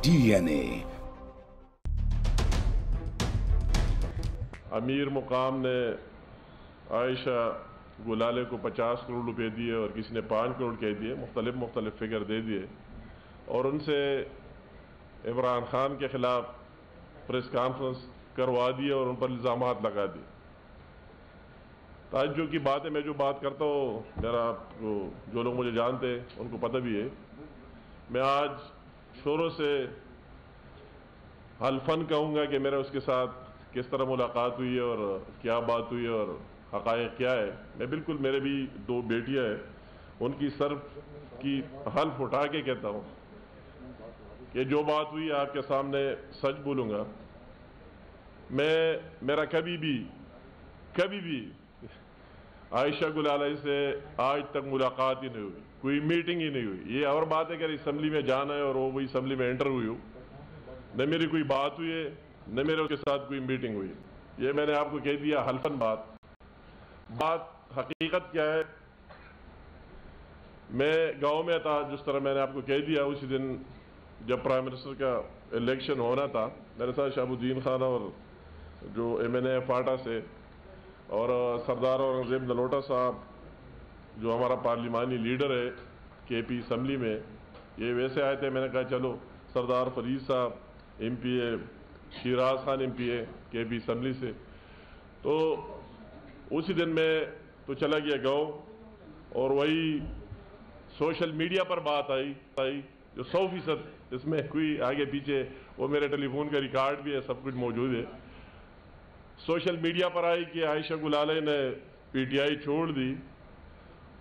DNA امیر مقام نے عائشہ گلالے کو 50 کروڑ روپے دیے اور کسی نے 5 کروڑ کہہ دیے، مختلف فگر دے دیے، اور ان سے عمران خان کے خلاف پریس کانفرنس کروا دیے اور ان پر الزامات لگا دیے۔ تعجب کی بات ہے، میں جو بات کرتا ہوں میرا جو لوگ مجھے جانتے ہیں ان کو پتہ بھی ہے، میں آج شوروں سے حلفاً کہوں گا کہ میرا اس کے ساتھ کس طرح ملاقات ہوئی ہے اور کیا بات ہوئی ہے اور حقائق کیا ہے۔ میں بالکل، میرے بھی 2 بیٹیاں ہیں، ان کی سر کی حلف اٹھا کے کہتا ہوں کہ جو بات ہوئی آپ کے سامنے سچ بولوں گا۔ میرا کبھی بھی عائشہ گلالے سے آج تک ملاقات ہی نہیں ہوئی، کوئی میٹنگ ہی نہیں ہوئی۔ یہ اور بات ہے کہ اسمبلی میں جانا ہے اور وہ اسمبلی میں انٹر ہوئی ہو، نہ میری کوئی بات ہوئی ہے نہ میرے کے ساتھ کوئی میٹنگ ہوئی۔ یہ میں نے آپ کو کہہ دیا حلفاً بات حقیقت کیا ہے۔ میں گاؤں میں تھا، جس طرح میں نے آپ کو کہہ دیا، اسی دن جب پرائم منسٹر کا الیکشن ہونا تھا، میرے ساتھ شہاب الدین خان اور جو MNA فاٹا سے اور سردار اورنگزیب نلوٹا صاحب جو ہمارا پارلیمانی لیڈر ہے KP اسمبلی میں، یہ ویسے آئے تھے۔ میں نے کہا چلو سردار فرید صاحب MP ہے، شیراز خان MP ہے KP اسمبلی سے، تو اسی دن میں تو چلا گیا گاؤں، اور وہی سوشل میڈیا پر بات آئی جو 100% اس میں کوئی آگے پیچھے، وہ میرے ٹیلی فون کا ریکارڈ بھی ہے، سب کچھ موجود ہے۔ سوشل میڈیا پر آئی کہ عائشہ گلالے نے PTI چھوڑ دی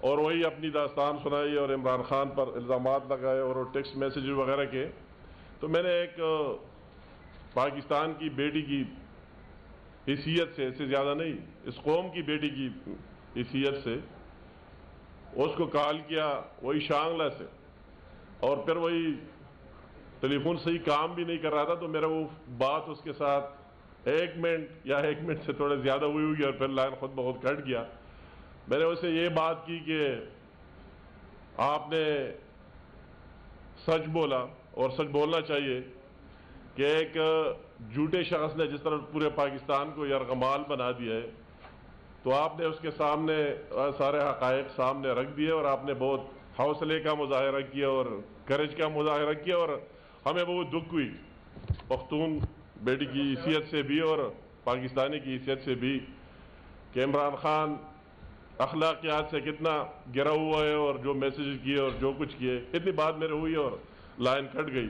اور وہی اپنی داستان سنائی اور عمران خان پر الزامات لگائے اور ٹیکسٹ میسیج وغیرہ کے۔ تو میں نے ایک پاکستان کی بیٹی کی حیثیت سے، اس سے زیادہ نہیں، اس قوم کی بیٹی کی حیثیت سے اس کو کال کیا، وہی شانگلہ سے، اور پھر وہی ٹیلی فون صحیح کام بھی نہیں کر رہا تھا، تو میرا وہ بات اس کے ساتھ 1 منٹ یا 1 منٹ سے تھوڑے زیادہ ہوئی اور پھر لائن خود بخود کٹ گیا۔ میں نے اسے یہ بات کی کہ آپ نے سچ بولا اور سچ بولنا چاہیے کہ ایک جھوٹے شخص نے جس طرح پورے پاکستان کو یرغمال بنا دیا ہے، تو آپ نے اس کے سامنے سارے حقائق سامنے رکھ دیے اور آپ نے بہت حوصلے کا مظاہرہ کیا اور کرج کا مظاہرہ کیا، اور ہمیں بہت دکھ ہوئی پختون بیٹی کی حیثیت سے بھی اور پاکستانی کی حیثیت سے بھی کہ عمران خان اخلاقیات سے کتنا گرا ہوا ہے، اور جو میسیج کیے اور جو کچھ کیے، اتنی بات میرے ہوئی اور لائن کٹ گئی۔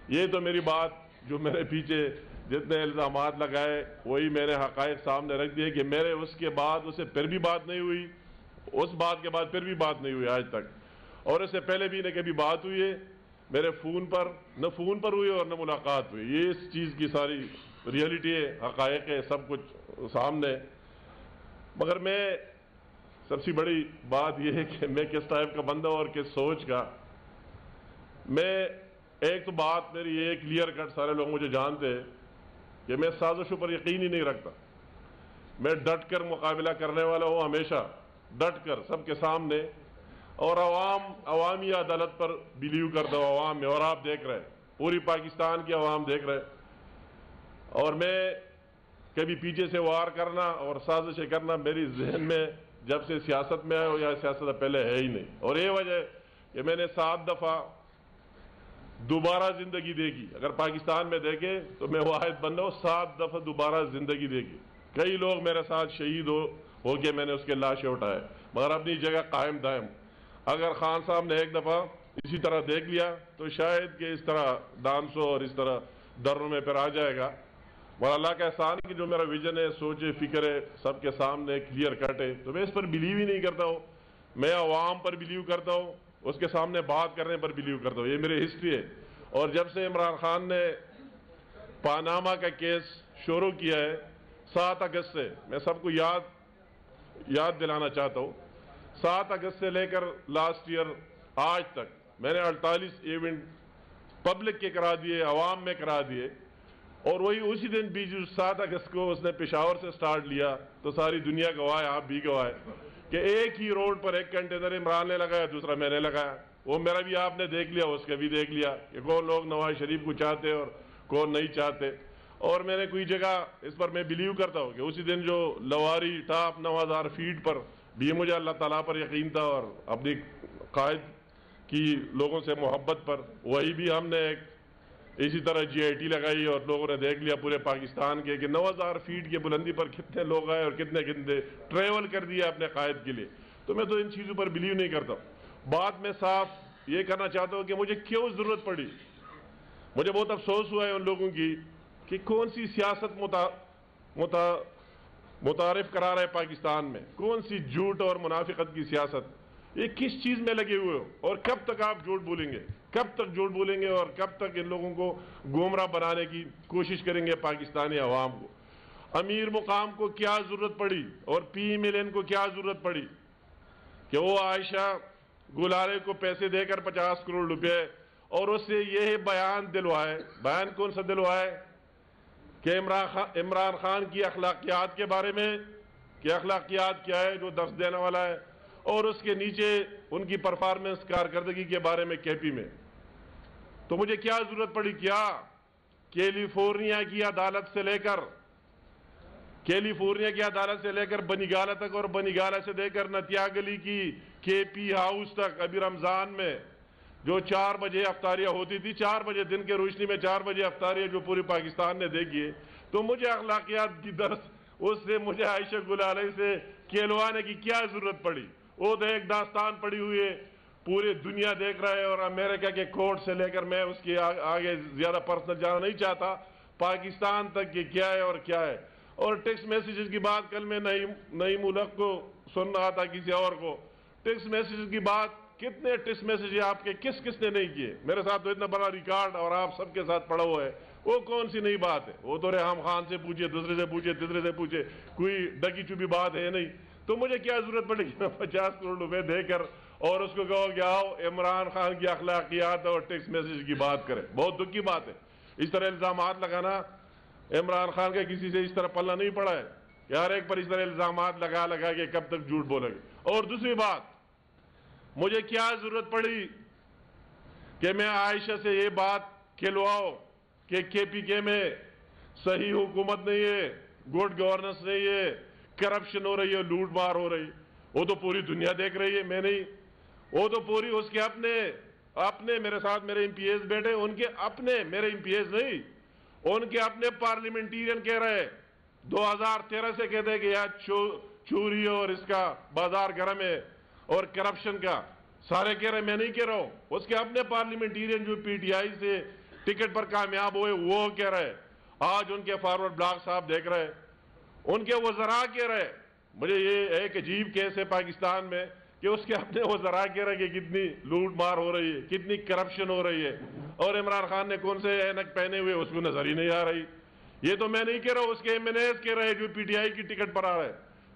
یہ تو میری بات جو میرے پیچھے جتنے الزامات لگائے وہی میں نے حقائق سامنے رکھ دیے کہ میرے اس کے بعد اسے پھر بھی بات نہیں ہوئی، اس بات کے بعد پھر بھی بات نہیں ہوئی آج تک، اور اس سے پہلے بھی نہ کبھی بات ہوئی ہے میرے فون پر، نہ فون پر ہوئی اور نہ ملاقات ہوئی۔ یہ اس چیز کی ساری ریئلٹی ہے، حقائق ہے، سب کچھ سامنے۔ مگر میں سب سے بڑی بات یہ ہے کہ میں کس ٹائپ کا بندہ اور کس سوچ کا۔ میں ایک تو بات میری یہ کلیئر کٹ، سارے لوگ مجھے جانتے ہیں کہ میں سازشوں پر یقین ہی نہیں رکھتا۔ میں ڈٹ کر مقابلہ کرنے والا ہوں، ہمیشہ ڈٹ کر سب کے سامنے، اور عوامی عدالت پر بلیو کرتا ہوں عوام میں، اور آپ دیکھ رہے، پوری پاکستان کی عوام دیکھ رہے۔ اور میں کبھی پیچھے سے وار کرنا اور سازشیں کرنا میری ذہن میں جب سے سیاست میں آئے ہو یا سیاست پہلے ہے ہی نہیں، اور یہ وجہ کہ میں نے 7 دفعہ دوبارہ زندگی دیکھی۔ اگر پاکستان میں دیکھے تو میں واحد بندہ ہوں 7 دفعہ دوبارہ زندگی دیکھی۔ کئی لوگ میرے ساتھ شہید ہو کے میں نے اس کے لاشیں اٹھائے، مگر اپنی جگہ قائم دائم۔ اگر خان صاحب نے ایک دفعہ اسی طرح دیکھ لیا تو شاید کہ اس طرح ڈانسوں اور اس طرح دروں میں پھر آ جائے گا۔ اور اللہ کا احسان ہے کہ جو میرا ویژن ہے، سوچ ہے، فکر ہے، سب کے سامنے کلیئر کٹ ہے، تو میں اس پر بلیو ہی نہیں کرتا ہوں۔ میں عوام پر بلیو کرتا ہوں، اس کے سامنے بات کرنے پر بلیو کرتا ہوں۔ یہ میری ہسٹری ہے۔ اور جب سے عمران خان نے پاناما کا کیس شروع کیا ہے 7 اگست سے، میں سب کو یاد دلانا چاہتا ہوں، 7 اگست سے لے کر لاسٹ ایئر آج تک میں نے 48 ایونٹ پبلک کے کرا دیے، عوام میں کرا دیے، اور وہی اسی دن بھی جو 7 اگست کو اس نے پشاور سے سٹارٹ لیا، تو ساری دنیا گواہ ہے، آپ بھی گواہ ہے کہ ایک ہی روڈ پر ایک کنٹینر عمران نے لگایا، دوسرا میں نے لگایا۔ وہ میرا بھی آپ نے دیکھ لیا، اس کا بھی دیکھ لیا کہ کون لوگ نواز شریف کو چاہتے اور کون نہیں چاہتے. اور میں نے کوئی جگہ اس پر میں بلیو کرتا ہوں کہ اسی دن جو لواری ٹاپ 9000 فیٹ پر بھی مجھے اللہ تعالیٰ پر یقین تھا اور اپنی قائد کی لوگوں سے محبت پر، وہی بھی ہم نے ایک اسی طرح جی آئی ٹی لگائی اور لوگوں نے دیکھ لیا پورے پاکستان کے کہ 9000 فیٹ کی بلندی پر کتنے لوگ آئے اور کتنے ٹریول کر دیا اپنے قائد کے لیے. تو میں تو ان چیزوں پر بلیو نہیں کرتا. بات میں صاف یہ کرنا چاہتا ہوں کہ مجھے کیوں ضرورت پڑی. مجھے بہت افسوس ہوا ہے ان لوگوں کی کہ کون سی سیاست متعارف کرا رہے پاکستان میں، کون سی جھوٹ اور منافقت کی سیاست. یہ کس چیز میں لگے ہوئے ہو اور کب تک آپ جھوٹ بولیں گے، کب تک جھوٹ بولیں گے اور کب تک ان لوگوں کو گمراہ بنانے کی کوشش کریں گے پاکستانی عوام کو. امیر مقام کو کیا ضرورت پڑی اور پی ملین کو کیا ضرورت پڑی کہ وہ عائشہ گلالے کو پیسے دے کر 50 کروڑ روپے اور اس سے یہ بیان دلوائے. بیان کون سا دلوائے کہ عمران خان کی اخلاقیات کے بارے میں، کہ اخلاقیات کیا ہے جو درس دینے والا ہے، اور اس کے نیچے ان کی پرفارمنس کارکردگی کے بارے میں کے پی میں. تو مجھے کیا ضرورت پڑی، کیا کیلیفورنیا کی عدالت سے لے کر بنیگالہ تک اور بنیگالہ سے لے کر نتیا گلی کی کے پی ہاؤس تک ابھی رمضان میں جو 4 بجے افطاریہ ہوتی تھی، 4 بجے دن کے روشنی میں 4 بجے افطاریہ جو پوری پاکستان نے دیکھی ہے، تو مجھے اخلاقیات کی درس اس سے مجھے عائشہ گلالے سے کھیلوانے کی کیا ضرورت پڑی. وہ تو ایک داستان پڑی ہوئی ہے، پوری دنیا دیکھ رہا ہے. اور امریکہ کے کورٹ سے لے کر میں اس کی آگے زیادہ پرسنل جانا نہیں چاہتا، پاکستان تک کہ کیا ہے اور کیا ہے. اور ٹیکسٹ میسیجز کی بات کل میں نعیم الحق کو سن رہا تھا کسی اور کو. ٹیکسٹ میسیجز کی بات، کتنے ٹیکسٹ میسیج آپ کے کس نے نہیں کیے. میرے ساتھ تو اتنا بڑا ریکارڈ اور آپ سب کے ساتھ پڑا ہوا ہے. وہ کون سی نئی بات ہے؟ وہ تو ریحام خان سے پوچھے، دوسرے سے پوچھے، تیسرے سے پوچھے، کوئی ڈکی چوبی بات ہے نہیں. تو مجھے کیا ضرورت پڑے گی میں 50 کروڑ روپے دے کر اور اس کو کہو کہ آؤ عمران خان کی اخلاقیات اور ٹیکسٹ میسیج کی بات کرے. بہت دکھ کی بات ہے. اس طرح الزامات لگانا عمران خان کا کسی سے اس طرح پلہ نہیں پڑا ہے کہ ہر ایک پر اس طرح الزامات لگا کے کب تک جھوٹ بولے گے. اور دوسری بات، مجھے کیا ضرورت پڑی کہ میں عائشہ سے یہ بات کھلواؤں کہ کے پی کے میں صحیح حکومت نہیں ہے، گڈ گورننس نہیں ہے، کرپشن ہو رہی ہے، لوٹ مار ہو رہی. وہ تو پوری دنیا دیکھ رہی ہے، میں نہیں. وہ تو پوری اس کے اپنے میرے ساتھ میرے ایم پی ایز بیٹھے، ان کے اپنے، میرے ایم پی ایز نہیں، ان کے اپنے پارلیمنٹیرین کہہ رہے 2013 سے کہتے ہیں کہ یار چوری اور اس کا بازار گرم ہے اور کرپشن کا سارے کہہ رہے. میں نہیں کہہ رہا ہوں، اس کے اپنے پارلیمنٹیرین جو پی ٹی آئی سے ٹکٹ پر کامیاب ہوئے وہ کہہ رہے. آج ان کے فارورڈ بلاک صاحب دیکھ رہے، ان کے وزراء کہہ رہے. مجھے یہ ایک عجیب کیس ہے پاکستان میں کہ اس کے اپنے وزراء کہہ رہے کہ کتنی لوٹ مار ہو رہی ہے، کتنی کرپشن ہو رہی ہے، اور عمران خان نے کون سے اینک پہنے ہوئے اس کو نظر ہی نہیں آ رہی. یہ تو میں نہیں کہہ رہا ہوں، اس کے ایم این ایز کہہ رہے جو پی ٹی آئی کی ٹکٹ پر آ رہے.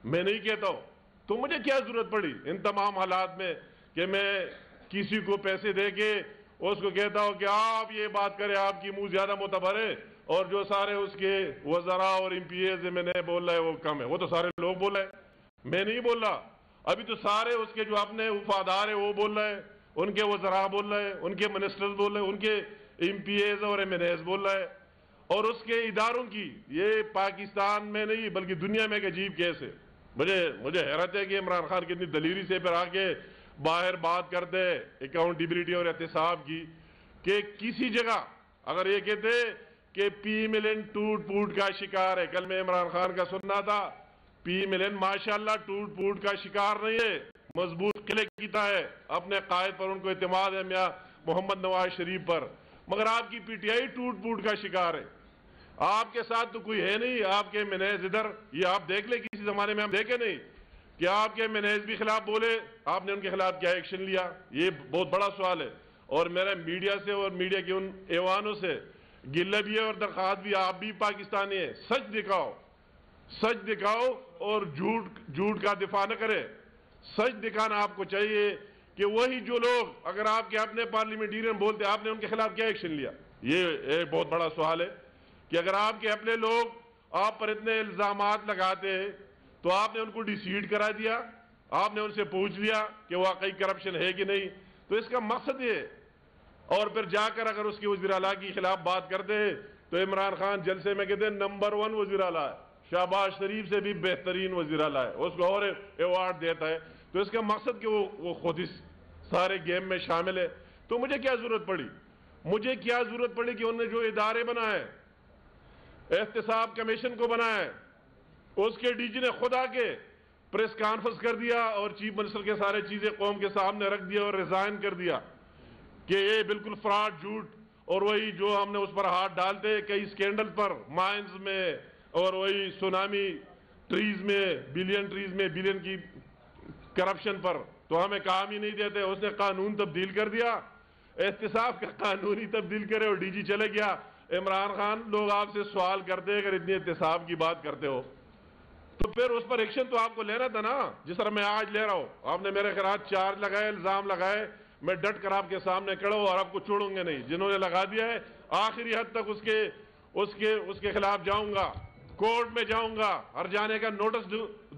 میں نہیں کہتا ہوں. تو مجھے کیا ضرورت پڑی ان تمام حالات میں کہ میں کسی کو پیسے دے کے اس کو کہتا ہوں کہ آپ یہ بات کریں، آپ کی منہ زیادہ معتبر ہے، اور جو سارے اس کے وزراء اور ایم پی ایز میں نے بول رہا ہے وہ کم ہے. وہ تو سارے لوگ بول رہے ہیں، میں نہیں بول رہا. ابھی تو سارے اس کے جو اپنے وفادار ہیں وہ بول رہے ہیں، ان کے وزراء بول رہے ہیں، ان کے منسٹرز بول رہے ہیں، ان کے ایم پی ایز اور ایم این ایز بول رہے ہیں. اور اس کے اداروں کی، یہ پاکستان میں نہیں بلکہ دنیا میں ایک عجیب کیس ہے. مجھے حیرت ہے کہ عمران خان کتنی دلیری سے پھر آگے باہر بات کرتے اکاؤنٹیبلٹی اور احتساب کی کہ کسی جگہ اگر یہ کہتے کہ پی ملین ٹوٹ پوٹ کا شکار ہے. کل میں عمران خان کا سننا تھا، پی ملین ماشاءاللہ ٹوٹ پوٹ کا شکار نہیں ہے، مضبوط قلعے کی طرح ہے. اپنے قائد پر ان کو اعتماد ہے، میاں محمد نواز شریف پر. مگر آپ کی پی ٹی آئی ٹوٹ پوٹ کا شکار ہے. آپ کے ساتھ تو کوئی ہے نہیں. آپ کے منیز ادھر، یہ آپ دیکھ لیں، کسی زمانے میں ہم دیکھے نہیں کہ آپ کے منیز بھی خلاف بولے، آپ نے ان کے خلاف کیا ایکشن لیا. یہ بہت بڑا سوال ہے. اور میرا میڈیا سے اور میڈیا کے ان ایوانوں سے گلہ بھی ہے اور درخواست بھی، آپ بھی پاکستانی ہیں، سچ دکھاؤ اور جھوٹ کا دفاع نہ کرے. سچ دکھانا آپ کو چاہیے کہ وہی جو لوگ اگر آپ کے اپنے پارلیمنٹیرین بولتے آپ نے ان کے خلاف کیا ایکشن لیا. یہ ایک بہت بڑا سوال ہے کہ اگر آپ کے اپنے لوگ آپ پر اتنے الزامات لگاتے ہیں تو آپ نے ان کو ڈیسیڈ کرا دیا، آپ نے ان سے پوچھ لیا کہ واقعی کرپشن ہے کہ نہیں. تو تو اس کا مقصد یہ، اور پھر جا کر اگر اس کی وزیر اعلیٰ کے خلاف بات کرتے تو عمران خان جلسے میں کہتے ہیں نمبر 1 وزیر اعلیٰ ہے، شہباز شریف سے بھی بہترین وزیر اعلیٰ ہے، اس کو اور ایوارڈ دیتا ہے۔ تو اس کا مقصد کہ وہ خود اس سارے گیم میں شامل ہے۔ تو مجھے کیا ضرورت پڑی کہ انہوں نے جو ادارے بنائے، احتساب کمیشن کو بنایا، اس کے ڈی جی نے خود آ کے پریس کانفرنس کر دیا اور چیف منسٹر کے سارے چیزیں قوم کے سامنے رکھ دیا اور ریزائن کر دیا کہ یہ بالکل فراڈ، جھوٹ، اور وہی جو ہم نے اس پر ہاتھ ڈالتے کئی سکینڈل پر، مائنز میں اور وہی سونامی ٹریز میں، بلین کی کرپشن پر، تو ہمیں کام ہی نہیں دیتے۔ اس نے قانون تبدیل کر دیا، احتساب کا قانون ہی تبدیل کرے اور ڈی جی چلے گیا۔ عمران خان، لوگ آپ سے سوال کرتے اگر اتنی احتساب کی بات کرتے ہو تو پھر اس پر ایکشن تو آپ کو لینا تھا نا، جس طرح میں آج لے رہا ہوں۔ آپ نے میرے خلاف چارج لگائے، الزام لگائے، میں ڈٹ کر آپ کے سامنے کھڑا ہوں اور آپ کو چھوڑوں گے نہیں۔ جنہوں نے لگا دیا ہے آخری حد تک اس کے خلاف جاؤں گا، کورٹ میں جاؤں گا، ہر جانے کا نوٹس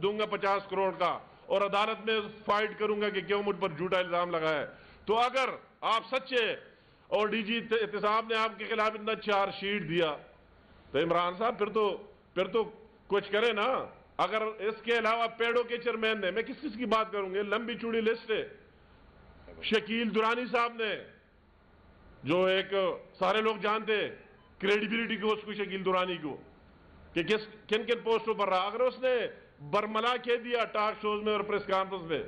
دوں گا 50 کروڑ کا، اور عدالت میں فائٹ کروں گا کہ کیوں مجھ پر جھوٹا الزام لگا ہے۔ تو اگر آپ سچے اور ڈی جی احتساب نے آپ کے خلاف اتنا چارج شیٹ دیا تو عمران صاحب پھر تو کچھ کرے نا۔ اگر اس کے علاوہ پیڑوں کے چیئرمین نے، میں کس کی بات کروں گی، لمبی چوڑی لسٹ ہے۔ شکیل درانی صاحب نے، جو ایک سارے لوگ جانتے کریڈیبلٹی کو، اس کو شکیل درانی کو، کہ کن پوسٹوں پر رہا، اگر اس نے برملا کہہ دیا ٹاک شوز میں اور پریس کانفرنس میں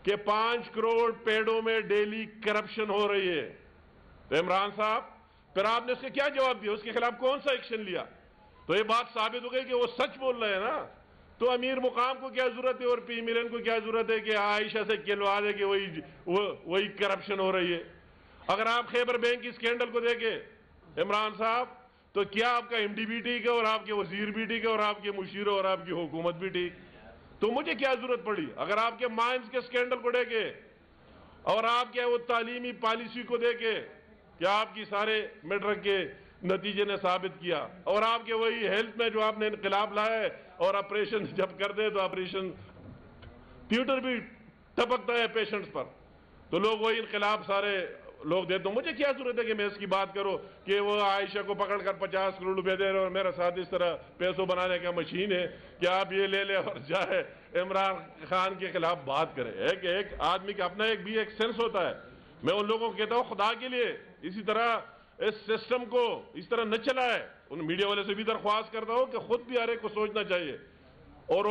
کہ 5 کروڑ پیڑوں میں ڈیلی کرپشن ہو رہی ہے، تو عمران صاحب پھر آپ نے اس کے کیا جواب دیا، اس کے خلاف کون سا ایکشن لیا؟ تو یہ بات ثابت ہو گئی کہ وہ سچ بول رہے ہیں نا۔ تو امیر مقام کو کیا ضرورت ہے اور پی ملن کو کیا ضرورت ہے کہ عائشہ سے کہلوا دے کہ وہی کرپشن ہو رہی ہے؟ اگر آپ خیبر بینک کی سکینڈل کو دیکھیں عمران صاحب، تو کیا آپ کا ایم ڈی بھی ٹھیک ہے اور آپ کے وزیر بھی ٹھیک ہے اور آپ کے مشیر اور آپ کی حکومت بھی ٹھیک؟ تو مجھے کیا ضرورت پڑی؟ اگر آپ کے مائنز کے سکینڈل کو دیکھیں اور آپ کے وہ تعلیمی پالیسی کو دیکھیں کہ آپ کی سارے میٹرک کے نتیجے نے ثابت کیا، اور آپ کے وہی ہیلتھ میں جو آپ نے انقلاب لایا ہے، اور آپریشن جب کر دے تو آپریشن تھیٹر بھی ٹپکتا ہے پیشنٹس پر، تو لوگ وہی انقلاب سارے لوگ دے دو۔ مجھے کیا ضرورت ہے کہ میں اس کی بات کروں کہ وہ عائشہ کو پکڑ کر 50 کروڑ روپے دے رہے اور میرا ساتھ اس طرح پیسوں بنانے کا مشین ہے کہ آپ یہ لے لے اور جائے عمران خان کے خلاف بات کرے۔ ایک آدمی کا اپنا ایک سینس ہوتا ہے۔ میں ان لوگوں کو کہتا ہوں خدا کے لیے اسی طرح اس سسٹم کو اس طرح نہ چلائے۔ ان میڈیا والے سے بھی درخواست کرتا ہوں کہ خود بھی ہر ایک کو سوچنا چاہیے۔ اور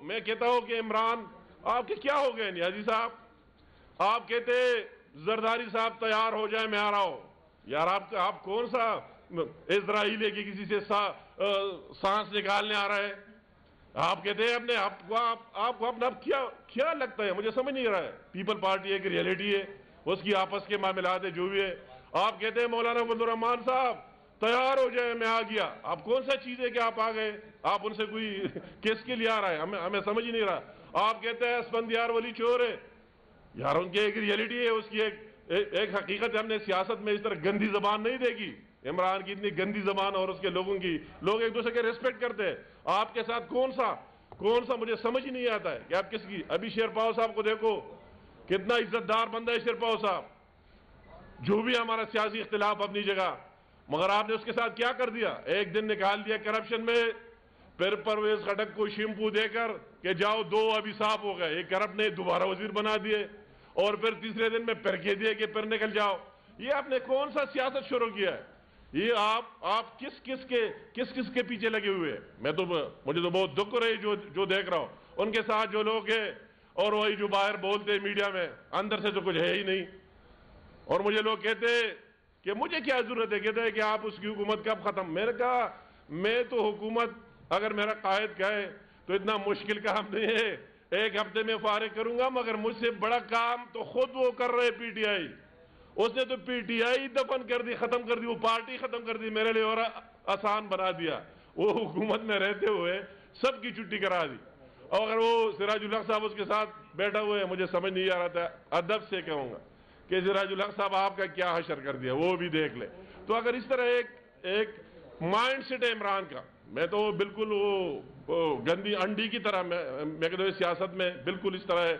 میں کہتا ہوں کہ عمران آپ کے کیا ہو گئے نیازی صاحب؟ آپ کہتے زرداری صاحب تیار ہو جائے میں آ رہا ہوں۔ یار آپ کون سا اسرائیل ہے کہ کسی سے سانس نکالنے آ رہا ہے؟ آپ کہتے ہیں اپنے آپ کو اپنا کیا لگتا ہے؟ مجھے سمجھ نہیں رہا ہے۔ پیپل پارٹی ایک ریئلٹی ہے، اس کی آپس کے معاملات ہے جو بھی ہے۔ آپ کہتے ہیں مولانا عبد الرحمان صاحب تیار ہو جائے میں آ گیا۔ آپ کون سا چیز ہے کہ آپ آ گئے؟ آپ ان سے کوئی کس کے لیے آ رہا ہے؟ ہمیں سمجھ ہی نہیں رہا۔ آپ کہتے ہیں اسفندیار ولی چور ہے۔ یار ان کی ایک ریئلٹی ہے، اس کی ایک حقیقت ہے۔ ہم نے سیاست میں اس طرح گندی زبان نہیں دیکھی۔ عمران کی اتنی گندی زبان اور اس کے لوگوں کی، لوگ ایک دوسرے کے ریسپیکٹ کرتے ہیں۔ آپ کے ساتھ کون سا مجھے سمجھ ہی نہیں آتا ہے کہ آپ کس کی۔ ابھی شیرپاؤ صاحب کو دیکھو، کتنا عزت دار بندہ ہے شیرپاؤ صاحب، جو بھی ہمارا سیاسی اختلاف اپنی جگہ، مگر آپ نے اس کے ساتھ کیا کر دیا؟ ایک دن نکال دیا کرپشن میں، پھر پرویز خٹک کو شیمپو دے کر کہ جاؤ 2 ابھی صاف ہو گئے، ایک کرپٹ نے دوبارہ وزیر بنا دیے، اور پھر تیسرے دن میں پھر کہہ دیے کہ پھر نکل جاؤ۔ یہ آپ نے کون سا سیاست شروع کیا ہے؟ یہ آپ کس کے پیچھے لگے ہوئے ہیں؟ مجھے تو بہت دکھ ہو رہی جو دیکھ رہا ہوں ان کے ساتھ جو لوگ ہیں، اور وہی جو باہر بولتے ہیں میڈیا میں، اندر سے تو کچھ ہے ہی نہیں۔ اور مجھے لوگ کہتے کہ مجھے کیا ضرورت ہے، کہتے ہیں کہ آپ اس کی حکومت کب ختم؟ میں نے کہا میں تو حکومت اگر میرا قائد کہے تو اتنا مشکل کام نہیں ہے، 1 ہفتے میں فارغ کروں گا، مگر مجھ سے بڑا کام تو خود وہ کر رہے پی ٹی آئی۔ اس نے تو پی ٹی آئی دفن کر دی، ختم کر دی، وہ پارٹی ختم کر دی، میرے لیے اور آسان بنا دیا۔ وہ حکومت میں رہتے ہوئے سب کی چھٹی کرا دی، اور اگر وہ سراج الحق صاحب اس کے ساتھ بیٹھا ہوئے ہیں، مجھے سمجھ نہیں آ رہا تھا، ادب سے کہوں گا کہ سراج الحق صاحب آپ کا کیا حشر کر دیا، وہ بھی دیکھ لے۔ تو اگر اس طرح ایک مائنڈ سیٹ ہے عمران کا، میں تو بالکل وہ گندی انڈی کی طرح، میں کہتا ہوں سیاست میں بالکل اس طرح ہے،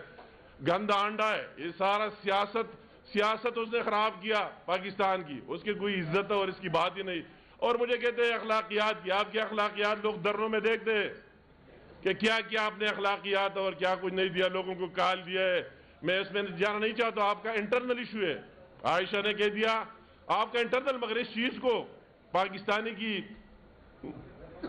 گندا انڈا ہے یہ سارا۔ سیاست سیاست اس نے خراب کیا پاکستان کی، اس کی کوئی عزت اور اس کی بات ہی نہیں. اور مجھے کہتے ہیں اخلاقیات کی. آپ کی اخلاقیات لوگ درنوں میں دیکھتے ہیں کہ کیا کیا آپ نے اخلاقیات اور کیا کچھ نہیں دیا، لوگوں کو کال دیا ہے. میں اس میں جانا نہیں چاہتا، آپ کا انٹرنل ایشو ہے. عائشہ نے کہہ دیا آپ کا انٹرنل، مگر اس چیز کو پاکستانی کی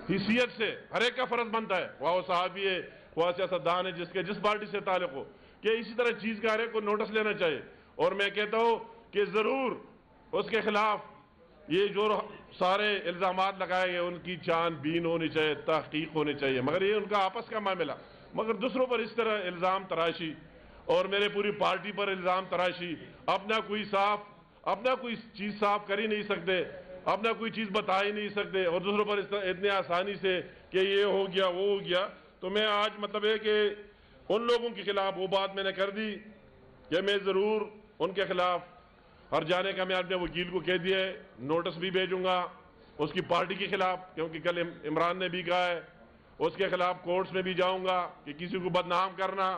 حیثیت سے ہر ایک کا فرض بنتا ہے، وہ صحابی ہے، وہ سیاستدان ہے، جس پارٹی سے تعلق ہو، کہ اسی طرح چیز کا ہر ایک کو نوٹس لینا چاہیے. اور میں کہتا ہوں کہ ضرور اس کے خلاف یہ جو سارے الزامات لگائے گئے ان کی جان بین ہونی چاہیے، تحقیق ہونی چاہیے. مگر یہ ان کا آپس کا معاملہ، مگر دوسروں پر اس طرح الزام تراشی اور میرے پوری پارٹی پر الزام تراشی، اپنا کوئی چیز صاف کر ہی نہیں سکتے، اپنا کوئی چیز بتا ہی نہیں سکتے، اور دوسروں پر اتنے آسانی سے کہ یہ ہو گیا وہ ہو گیا. تو میں آج مطلب ہے کہ ان لوگوں کے خلاف وہ بات میں نے کر دی کہ میں ضرور ان کے خلاف ہر جانے کا میں اپنے وکیل کو کہہ دیا ہے، نوٹس بھی بھیجوں گا اس کی پارٹی کے خلاف، کیونکہ کل عمران نے بھی کہا ہے اس کے خلاف کورٹس میں بھی جاؤں گا کہ کسی کو بدنام کرنا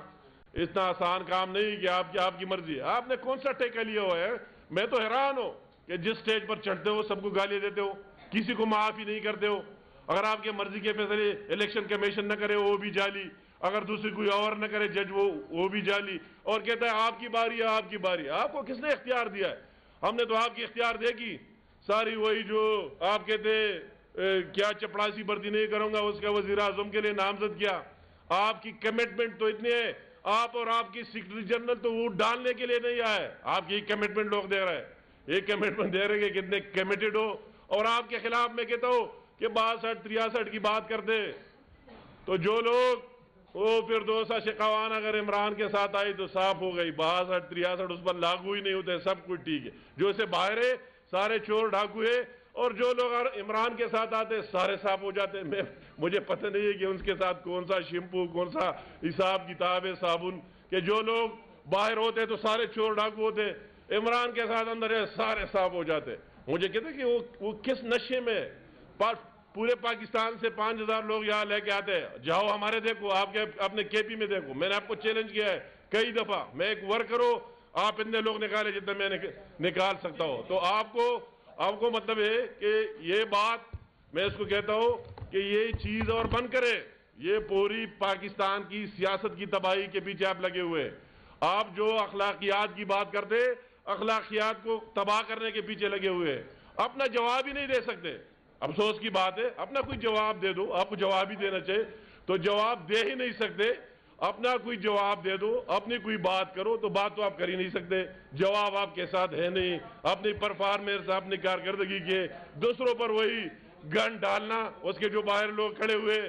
اتنا آسان کام نہیں کہ آپ کی مرضی ہے. آپ نے کون سا ٹیکہ لیا ہوا ہے؟ میں تو حیران ہوں کہ جس سٹیج پر چڑھتے ہو سب کو گالی دیتے ہو، کسی کو معاف ہی نہیں کرتے ہو. اگر آپ کے مرضی کے فیصلے الیکشن کمیشن نہ کرے وہ بھی جعلی، اگر دوسری کوئی اور نہ کرے جج وہ بھی جعلی، اور کہتا ہے آپ کی باری ہے آپ کی باری ہے. آپ کو کس نے اختیار دیا ہے؟ ہم نے تو آپ کی اختیار دے گی ساری وہی جو آپ کہتے کیا چپڑاسی بردی نہیں کروں گا اس کا وزیر اعظم کے لیے نامزد کیا. آپ کی کمٹمنٹ تو اتنی ہے، آپ اور آپ کی سیکرٹری جنرل تو ووٹ ڈالنے کے لیے نہیں آئے، آپ کی کمٹمنٹ لوگ دے رہے ہیں، ایک کمٹمنٹ دے رہے ہیں کہ کتنے کمیٹڈ ہو. اور آپ کے خلاف میں کہتا ہوں کہ 62-63 کی بات کرتے تو جو لوگ وہ پھر دوسرا شقوان اگر عمران کے ساتھ آئی تو صاف ہو گئی، 62-63 اس پر لاگو ہی نہیں ہوتے، سب کچھ ٹھیک ہے. جو اسے باہر ہے سارے چور ڈاکو ہے، اور جو لوگ عمران کے ساتھ آتے سارے صاف ہو جاتے. مجھے پتہ نہیں ہے کہ ان کے ساتھ کون سا شیمپو کون سا حساب کتاب ہے صابن، کہ جو لوگ باہر ہوتے تو سارے چور ڈاکو ہوتے، عمران کے ساتھ اندر ہے سارے صاف ہو جاتے. مجھے کہتے کہ وہ کس نشے میں پورے پاکستان سے 5000 لوگ یہاں لے کے آتے ہیں. جاؤ ہمارے دیکھو، آپ کے اپنے کے پی میں دیکھو. میں نے آپ کو چیلنج کیا ہے کئی دفعہ، میں ایک ورکر ہوں، آپ اتنے لوگ نکالے جتنے میں نکال سکتا ہوں. تو آپ کو مطلب ہے کہ یہ بات میں اس کو کہتا ہوں کہ یہ چیز اور بند کرے. یہ پوری پاکستان کی سیاست کی تباہی کے پیچھے آپ لگے ہوئے. آپ جو اخلاقیات کی بات کرتے اخلاقیات کو تباہ کرنے کے پیچھے لگے ہوئے، اپنا جواب ہی نہیں دے سکتے. افسوس کی بات ہے، اپنا کوئی جواب دے دو. آپ کو جواب ہی دینا چاہیے تو جواب دے ہی نہیں سکتے. اپنا کوئی جواب دے دو، اپنی کوئی بات کرو، تو بات تو آپ کر ہی نہیں سکتے. جواب آپ کے ساتھ ہے نہیں. اپنی پرفارمنس اپنی کارکردگی کے دوسروں پر وہی گن ڈالنا. اس کے جو باہر لوگ کھڑے ہوئے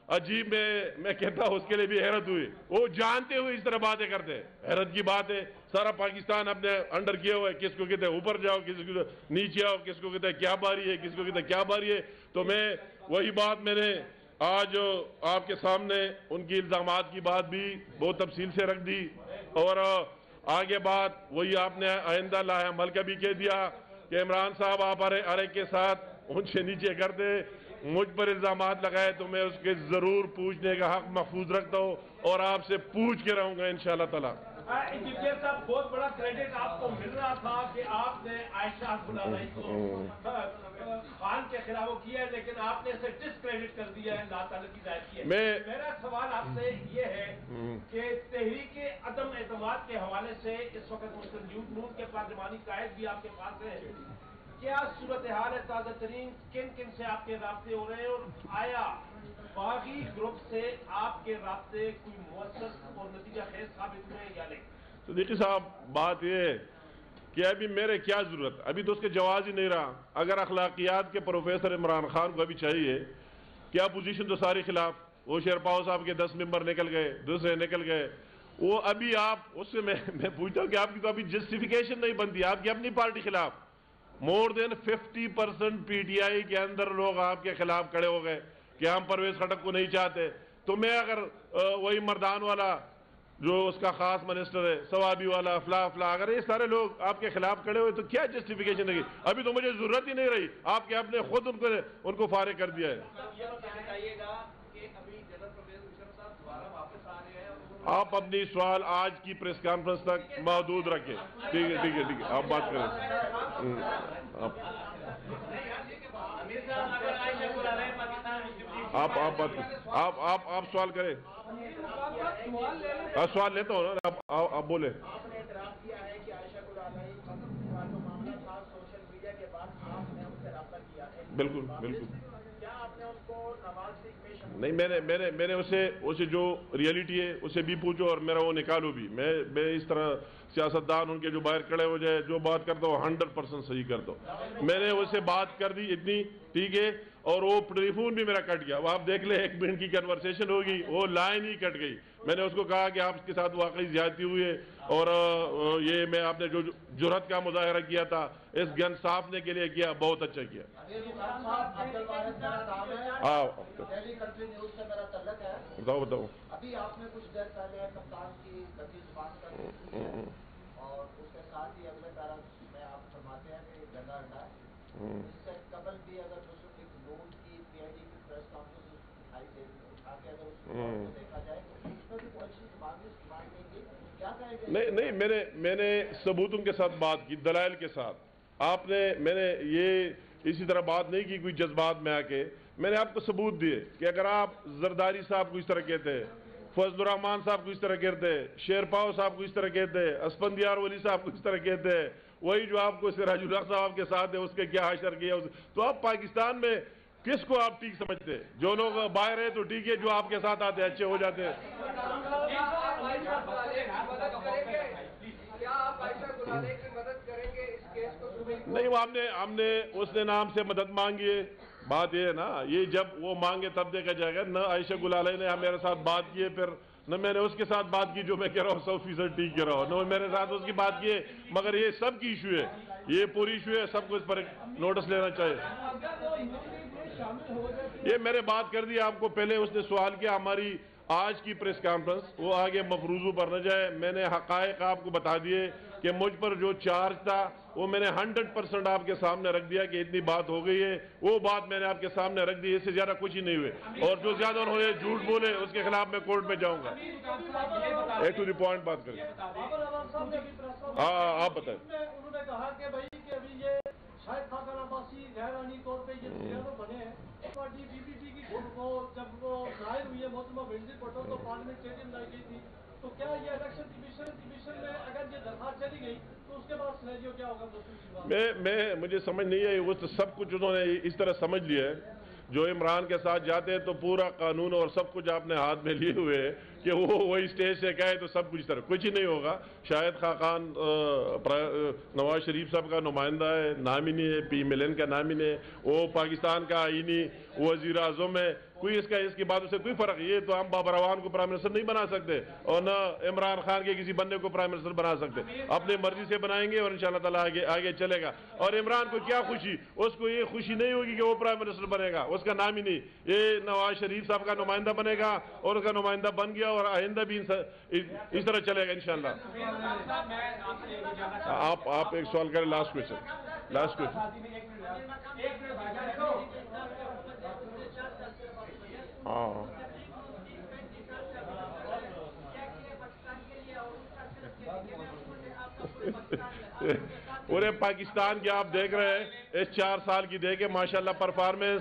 عجیب، میں کہتا ہوں اس کے لیے بھی حیرت ہوئی. وہ جانتے ہوئے اس طرح باتیں کرتے ہیں. حیرت کی بات ہے، سارا پاکستان اپنے انڈر کیا ہوا ہے. کس کو کہتے ہیں اوپر جاؤ، کس کو نیچے آؤ، کس کو کہتے ہیں کیا باری ہے، کس کو کہتے ہیں کیا باری ہے. تو میں وہی بات میں نے آج آپ کے سامنے ان کی الزامات کی بات بھی بہت تفصیل سے رکھ دی، اور آگے بات وہی آپ نے آئندہ لایا عمل کا بھی کہہ دیا کہ عمران صاحب آپ ہر ایک کے ساتھ اونچے نیچے کرتے، مجھ پر الزامات لگائے تو میں اس کے ضرور پوچھنے کا حق محفوظ رکھتا ہوں، اور آپ سے پوچھ کے رہوں گا انشاءاللہ تعالی. انجینئر صاحب بہت بڑا کریڈٹ آپ کو مل رہا تھا کہ آپ نے عائشہ بلائی کو خان کے خلاف کیا ہے، لیکن آپ نے اسے ڈس کریڈٹ کر دیا ہے، اللہ تعالیٰ کی ظاہر کی ہے. میرا سوال آپ سے یہ ہے کہ تحریک عدم اعتماد کے حوالے سے اس وقت مسلم یوتھ نون کے پارلیمانی قائد بھی آپ کے پاس ہے. کیا صورتحال ہے تازہ ترین؟ کن کن سے آپ کے رابطے ہو رہے ہیں، اور آیا باغی گروپ سے آپ کے رابطے کوئی مؤثر اور نتیجہ خیز ثابت ہوئے یا نہیں؟ تو دیکھیے صاحب، بات یہ ہے کہ ابھی میرے کیا ضرورت، ابھی تو اس کے جواز ہی نہیں رہا. اگر اخلاقیات کے پروفیسر عمران خان کو ابھی چاہیے کہ اپوزیشن تو ساری خلاف، وہ شیرپاؤ صاحب کے 10 ممبر نکل گئے، دوسرے نکل گئے، وہ ابھی آپ اس سے میں پوچھتا ہوں کہ آپ کی تو ابھی جسٹیفیکیشن نہیں بنتی. آپ کی اپنی پارٹی خلاف مور دین 50% پی ٹی آئی کے اندر لوگ آپ کے خلاف کھڑے ہو گئے کہ ہم پرویز خٹک کو نہیں چاہتے. تو میں اگر وہی مردان والا جو اس کا خاص منسٹر ہے، ثوابی والا، فلا اگر یہ سارے لوگ آپ کے خلاف کھڑے ہوئے تو کیا جسٹیفیکیشن رہی؟ ابھی تو مجھے ضرورت ہی نہیں رہی، آپ کے اپنے خود ان کو فارغ کر دیا ہے. آپ اپنی سوال آج کی پریس کانفرنس تک محدود رکھیں. ٹھیک ہے آپ بات کریں. آپ بات کریں. آپ سوال کریں. سوال لیتا ہوں نا. آپ بولیں. آپ نے اعتراف کیا ہے کہ عائشہ گل علائی کا جو معاملہ تھا سوشل میڈیا کے بعد آپ نے اس سے رابطہ کیا ہے. بالکل. کیا آپ نے اس کو نواز شریف میں شامل؟ نہیں، میں نے اسے جو ریئلٹی ہے اسے بھی پوچھو اور میرا وہ نکالو بھی. میں اس طرح سیاستدان ان کے جو باہر کھڑے ہو جائے جو بات کرتا ہوں 100% صحیح کرتا ہوں. میں نے اسے بات کر دی اتنی. ٹھیک ہے. اور وہ ٹیلی فون بھی میرا کٹ گیا. وہ آپ دیکھ لیں 1 منٹ کی کنورسیشن ہوگی وہ لائن ہی کٹ گئی. میں نے اس کو کہا کہ آپ کے ساتھ واقعی زیادتی ہوئی ہے اور یہ میں آپ نے جو جرأت کا مظاہرہ کیا تھا اس گن صافنے کے لیے کیا بہت اچھا کیا. بتاؤ. ابھی آپ نے کچھ دیر پہلے کپتان کی گندی زبان کا اور اس کے ساتھ ہی اگلے پیرا میں آپ فرماتے ہیں کہ گندا انڈا ہے. اس سے قبل بھی اگر مسلم لیگ نون کی پی آئی ڈی کی پریس کانفرنس اٹھائی دے اٹھا کے اگر اس کو دیکھا جائے تو اس میں بھی کوئی اچھی زبان نہیں کی. کیا کہیں گے؟ نہیں میں نے ثبوتوں کے ساتھ بات کی دلائل کے ساتھ. میں نے یہ اسی طرح بات نہیں کی کوئی جذبات میں آ کے. میں نے آپ کو ثبوت دیے کہ اگر آپ زرداری صاحب کو اس طرح کہتے ہیں, فضل الرحمان صاحب کو اس طرح کہتے ہیں, شیر پاؤ صاحب کو اس طرح کہتے ہیں, اسفندیار ولی صاحب کو اس طرح کہتے ہیں, وہی جو آپ کو سراج الحق صاحب کے ساتھ ہے اس کے کیا حشر کیا, تو آپ پاکستان میں کس کو آپ ٹھیک سمجھتے ہیں؟ جو لوگ باہر ہیں تو ٹھیک ہے, جو آپ کے ساتھ آتے ہیں اچھے ہو جاتے ہیں. نہیں, وہ ہم نے اس نے نام سے مدد مانگی ہے. بات یہ ہے نا, یہ جب وہ مانگے تب دیکھا جائے گا. نہ عائشہ گل علائی نے میرے ساتھ بات کی ہے, پھر نہ میں نے اس کے ساتھ بات کی جو میں کہہ رہا ہوں 100% ٹھیک کہہ رہا ہوں, نہ میرے ساتھ اس کی بات کی ہے. مگر یہ سب کی ایشو ہے, یہ پوری ایشو ہے, سب کو اس پر نوٹس لینا چاہیے. یہ میں نے بات کر دی آپ کو پہلے. اس نے سوال کیا ہماری آج کی پریس کانفرنس وہ آگے مفروضوں پر نہ جائے. میں نے حقائق آپ کو بتا دیے کہ مجھ پر جو چارج تھا وہ میں نے 100% آپ کے سامنے رکھ دیا کہ اتنی بات ہو گئی ہے. وہ بات میں نے آپ کے سامنے رکھ دی, اس سے زیادہ کچھ ہی نہیں ہوئے. اور جو زیادہ انہوں نے جھوٹ بولے اس کے خلاف میں کورٹ میں جاؤں گا. اے ٹو دی پوائنٹ بات کریں. ہاں آپ بتائیں. انہوں نے کہا کہ بھائی کہ ابھی یہ شاہد خاقان عباسی غیرانی طور پہ یہ سیاست بنے ہیں. پارٹی بی پی پی کی جب وہ ظاہر ہوئی ہے محترمہ بینظیر بھٹو تو پارلیمنٹ اسٹیڈیم لائی گئی تھی. تو کیا یہ الیکشن کمیشن میں اگر یہ درخواست چلی گئی تو اس کے بعد سینیریو کیا ہوگا؟ مجھے سمجھ نہیں آئی. وہ سب کچھ انہوں نے اس طرح سمجھ لیا ہے. جو عمران کے ساتھ جاتے ہیں تو پورا قانون اور سب کچھ آپ نے ہاتھ میں لیے ہوئے ہیں کہ وہ وہی اسٹیج سے کہے تو سب کچھ طرح کچھ ہی نہیں ہوگا. شاہد خاقان نواز شریف صاحب کا نمائندہ ہے, نامنی ہے, پی ملن کا نامنی ہے, وہ پاکستان کا آئینی وزیر اعظم ہے. کوئی اس کی باتوں سے کوئی فرق. یہ تو ہم بابر اعوان کو پرائم منسٹر نہیں بنا سکتے اور نہ عمران خان کے کسی بندے کو پرائم منسٹر بنا سکتے. اپنی مرضی سے بنائیں گے اور انشاءاللہ تعالیٰ آگے چلے گا. اور عمران کو کیا خوشی, اس کو یہ خوشی نہیں ہوگی کہ وہ پرائم منسٹر بنے گا, اس کا نام ہی نہیں. یہ نواز شریف صاحب کا نمائندہ بنے گا اور اس کا نمائندہ بن گیا اور آئندہ بھی اس طرح چلے گا انشاءاللہ. آپ ایک سوال کریں. Last question. ہاں پورے پاکستان کی آپ دیکھ رہے ہیں اس 4 سال کی دیکھیں ماشاءاللہ پرفارمنس.